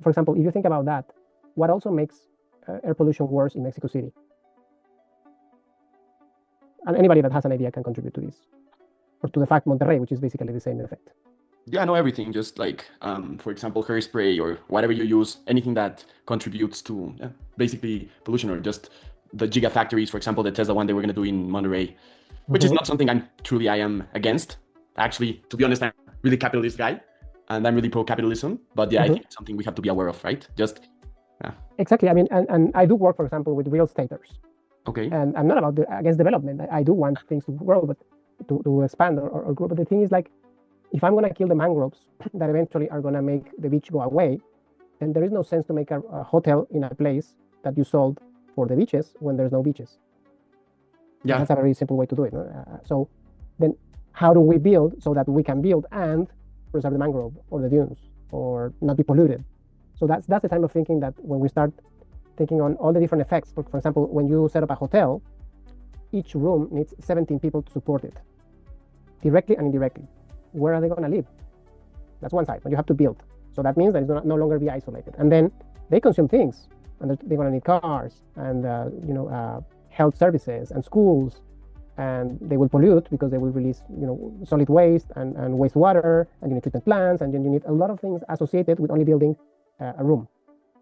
for example, if you think about that, what also makes air pollution worse in Mexico City? And anybody that has an idea can contribute to this, or to the fact Monterrey, which is basically the same effect. Yeah, I know everything. Just like, for example, hairspray or whatever you use, anything that contributes to basically pollution, or just the gigafactories, for example, the Tesla one they were going to do in Monterrey, which is not something I am against. Actually, to be honest, I'm a really capitalist guy, and I'm really pro-capitalism. But yeah, I think it's something we have to be aware of, right? Just exactly. I mean, and I do work, for example, with real estaters. Okay. And I'm not against development. I do want things to grow, but to expand or grow. But the thing is, like, if I'm going to kill the mangroves that eventually are going to make the beach go away, then there is no sense to make a hotel in a place that you sold for the beaches when there's no beaches. Yeah. That's a very simple way to do it. So then how do we build so that we can build and preserve the mangrove or the dunes or not be polluted? So that's the time of thinking that when we start thinking on all the different effects, for example, when you set up a hotel, each room needs 17 people to support it, directly and indirectly. Where are they going to live? That's one side, but you have to build. So that means that it's no longer be isolated. And then they consume things, and they're going to need cars and health services and schools, and they will pollute because they will release solid waste and wastewater, and you need treatment plants, and then you need a lot of things associated with only building a room.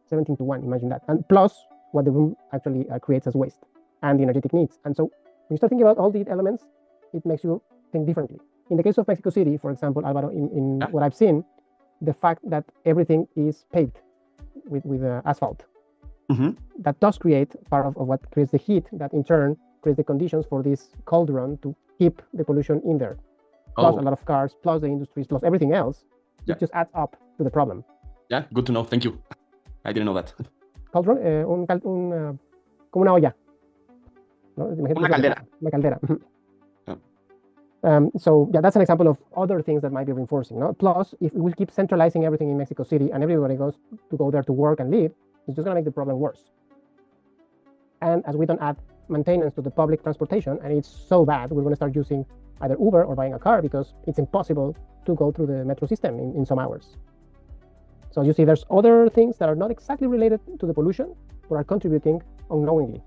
17 to 1, imagine that. And plus what the room actually creates as waste and the energetic needs. And so when you start thinking about all these elements, it makes you think differently. In the case of Mexico City, for example, Alvaro, in what I've seen, the fact that everything is paved with asphalt, that does create part of what creates the heat that in turn creates the conditions for this cauldron to keep the pollution in there. Plus a lot of cars, plus the industries, plus everything else. It just adds up to the problem. Yeah, good to know. Thank you. I didn't know that. Cauldron, como una olla. ¿No? Una caldera. Una caldera. So yeah, that's an example of other things that might be reinforcing. No? Plus, if we keep centralizing everything in Mexico City and everybody goes to go there to work and live, it's just going to make the problem worse. And as we don't add maintenance to the public transportation, and it's so bad, we're going to start using either Uber or buying a car because it's impossible to go through the metro system in some hours. So you see, there's other things that are not exactly related to the pollution, but are contributing unknowingly.